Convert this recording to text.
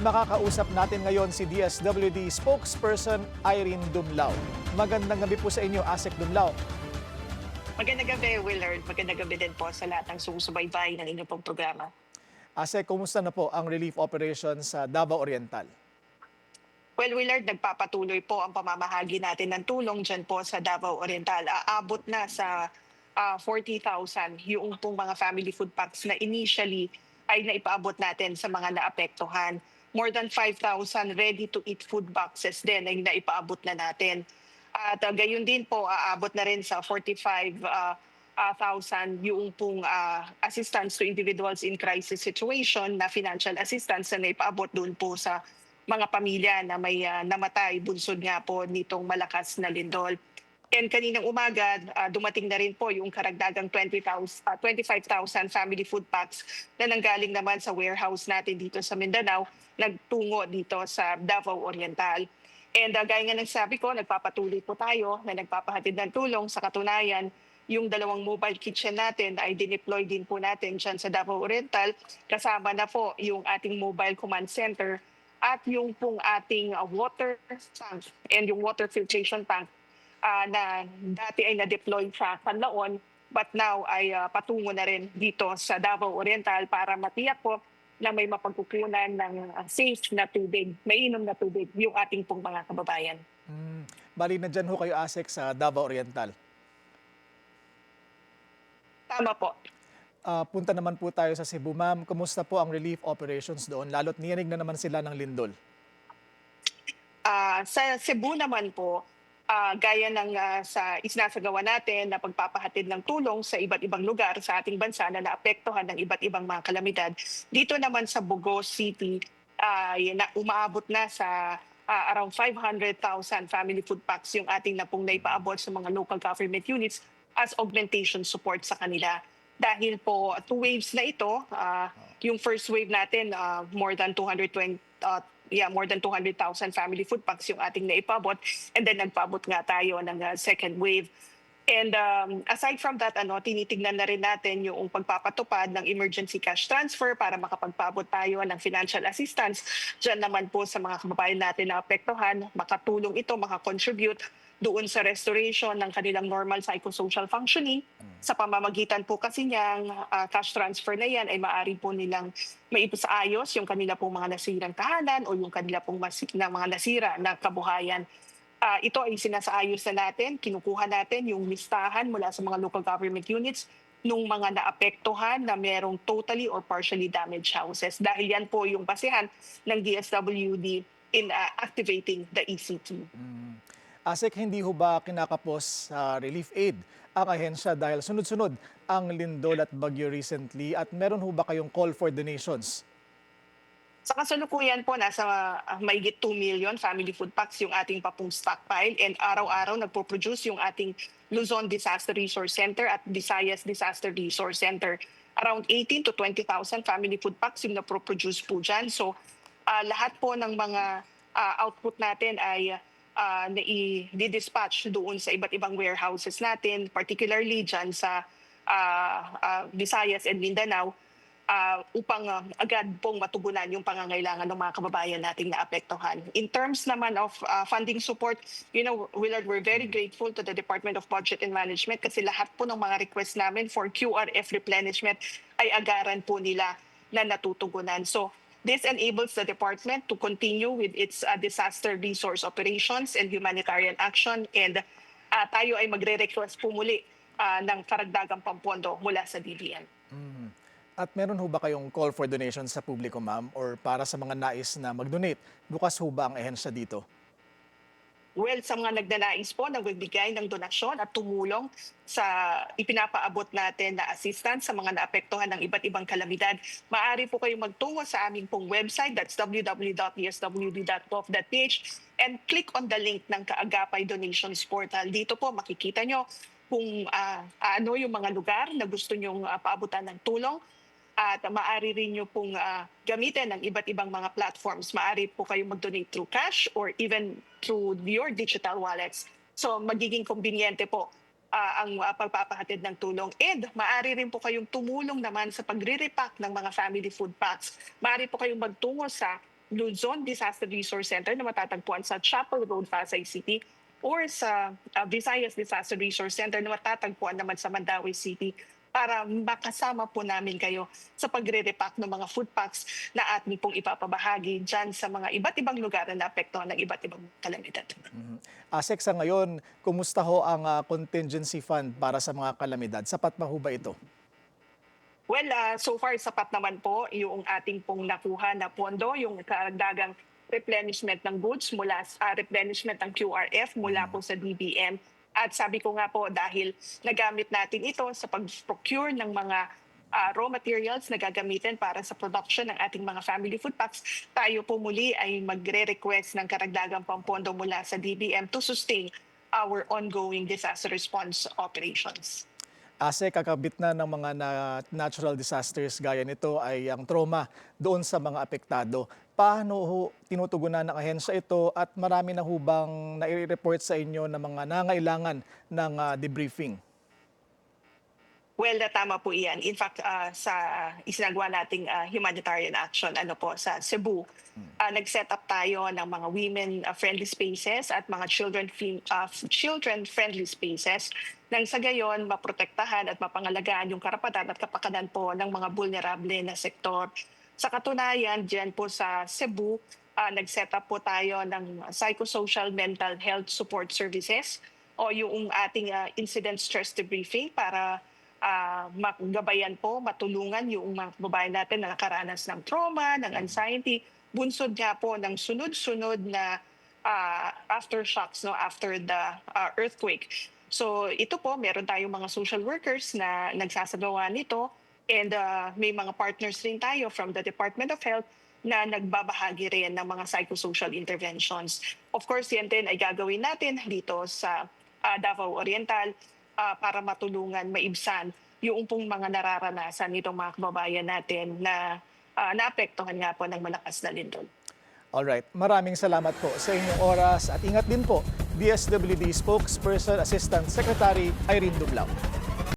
Makakausap natin ngayon si DSWD spokesperson Irene Dumlao. Magandang gabi po sa inyo, Asek Dumlao. Magandang gabi, Willard. Magandang gabi din po sa lahat ng sumusubaybay ng inyong pong programa. Asek, kumusta na po ang relief operation sa Davao Oriental? Well, Willard, nagpapatuloy po ang pamamahagi natin ng tulong dyan po sa Davao Oriental. Aabot na sa 40,000 yung pong mga family food packs na initially ay naipaabot natin sa mga naapektuhan. More than 5,000 ready-to-eat food boxes din ay naipaabot na natin. At gayon din po, aabot na rin sa 45,000 yung pong assistance to individuals in crisis situation na financial assistance na naipaabot doon po sa mga pamilya na may namatay bunsod nga po nitong malakas na lindol. And kaninang umaga, dumating na rin po yung karagdagang 25,000 family food packs na nanggaling naman sa warehouse natin dito sa Mindanao, nagtungo dito sa Davao Oriental. And gaya nga ng sabi ko, nagpapatuloy po tayo na nagpapahatid ng tulong. Sa katunayan, yung dalawang mobile kitchen natin ay dineploy din po natin dyan sa Davao Oriental. Kasama na po yung ating mobile command center at yung pong ating water tank and yung water filtration tank na dati ay na-deploy sa Canlaon but now ay patungo na rin dito sa Davao Oriental para matiyak po na may mapagkukunan ng safe na tubig, mainom na tubig yung ating pong mga kababayan. Bali na dyan ho kayo, Asek, sa Davao Oriental. Tama po. Punta naman po tayo sa Cebu, ma'am. Kumusta po ang relief operations doon? Lalo't niyanig na naman sila ng lindol. Sa Cebu naman po, gaya ng sa isinasagawa natin na pagpapahatid ng tulong sa iba't ibang lugar sa ating bansa na naapektuhan ng iba't ibang mga kalamidad. Dito naman sa Bugos City, umaabot na sa around 500,000 family food packs yung ating na pong naipaabot sa mga local government units as augmentation support sa kanila. Dahil po 2 waves na ito, yung first wave natin more than 200,000 family food packs yung ating naipabot, and then nagpaabot nga tayo ng second wave. And aside from that, tinitignan na rin natin yung pagpapatupad ng emergency cash transfer para makapagpaabot tayo ng financial assistance. Diyan naman po sa mga kababayan natin na apektuhan, makatulong ito, makakontribute doon sa restoration ng kanilang normal psychosocial functioning. Sa pamamagitan po kasi niyang cash transfer na yan ay maaari po nilang maipasaayos yung kanila pong mga nasirang tahanan o yung kanila pong mga nasira na kabuhayan. Ito ay sinasaayos na natin, kinukuha natin yung listahan mula sa mga local government units nung mga naapektuhan na merong totally or partially damaged houses. Dahil yan po yung basehan ng DSWD in activating the ECT. Asek, hindi ho ba kinakapos sa relief aid ang ahensya dahil sunod-sunod ang lindol at bagyo recently, at meron ho ba kayong call for donations? Sa kasalukuyan po, nasa mahigit 2 million family food packs yung ating papong stockpile, and araw-araw nagpo-produce yung ating Luzon Disaster Resource Center at Visayas Disaster Resource Center. Around 18 to 20,000 family food packs yung napro-produce po dyan. So lahat po ng mga output natin ay nai-dispatch doon sa iba't ibang warehouses natin, particularly dyan sa Visayas and Mindanao, upang agad pong matugunan yung pangangailangan ng mga kababayan nating naapektuhan. In terms naman of funding support, Willard, we're very grateful to the Department of Budget and Management kasi lahat po ng mga request namin for QRF replenishment ay agaran po nila na natutugunan. So this enables the department to continue with its disaster resource operations and humanitarian action, and tayo ay magre-request po muli ng karagdagang pampondo mula sa DBM. At meron ho ba kayong call for donations sa publiko, ma'am, or para sa mga nais na mag-donate? Bukas ho ba ang ahensya dito? Well, sa mga nagnanais po na magbigay ng donasyon at tumulong sa ipinapaabot natin na assistance sa mga naapektuhan ng iba't ibang kalamidad, maaari po kayong magtungo sa aming pong website, that's www.dswd.gov.ph, and click on the link ng Kaagapay Donations Portal. Dito po makikita nyo kung ano yung mga lugar na gusto nyong paabutan ng tulong. At maaari rin nyo pong gamitin ng iba't ibang mga platforms. Maaari po kayong mag-donate through cash or even through your digital wallets. So magiging kombinyente po ang pagpapahatid ng tulong. And maaari rin po kayong tumulong naman sa pagre-repack ng mga family food packs. Maaari po kayong magtungo sa Luzon Disaster Resource Center na matatagpuan sa Chapel Road, Pasay City, or sa Visayas Disaster Resource Center na matatagpuan naman sa Mandawi City, para makasama po namin kayo sa pagre-repack ng mga food packs na ating pong ipapabahagi dyan sa mga iba't ibang lugar na naapektuhan ng iba't ibang kalamidad. ASEC, sa ngayon, kumusta ho ang contingency fund para sa mga kalamidad? Sapat pa ho ba ito? Well, so far sapat naman po yung ating pong nakuha na pondo, yung karagdagang replenishment ng goods mula sa replenishment ng QRF mula po sa DBM. At sabi ko nga po, dahil nagamit natin ito sa pag-procure ng mga raw materials na gagamitin para sa production ng ating mga family food packs, tayo po muli ay magre-request ng karagdagang pampondo mula sa DBM to sustain our ongoing disaster response operations. ASEC, kakabit na ng mga natural disasters gaya nito ay ang trauma doon sa mga apektado. Paano ho tinutugunan ng ahensya ito at marami na ho bang nai-report sa inyo na mga nangailangan ng debriefing? Well, tama po iyan. In fact, sa isinagawa nating humanitarian action sa Cebu, nag-set up tayo ng mga women-friendly spaces at mga children-friendly spaces nang sa gayon maprotektahan at mapangalagaan yung karapatan at kapakanan po ng mga vulnerable na sektor. Sa katunayan, diyan po sa Cebu, nag-set up po tayo ng psychosocial mental health support services o yung ating incident stress debriefing para magabayan po, matulungan yung mga kababayan natin na nakaranas ng trauma, ng anxiety, bunsod nga po ng sunod-sunod na aftershocks after the earthquake. So ito po, meron tayong mga social workers na nagsasagawa nito, and may mga partners rin tayo from the Department of Health na nagbabahagi rin ng mga psychosocial interventions. Of course, yan din ay gagawin natin dito sa Davao Oriental para matulungan, maibsan yung pong mga nararanasan nitong mga kababayan natin na naapektuhan nga po ng malakas na lindol. Alright, maraming salamat po sa inyong oras at ingat din po, DSWD Spokesperson Assistant Secretary Irene Dublao.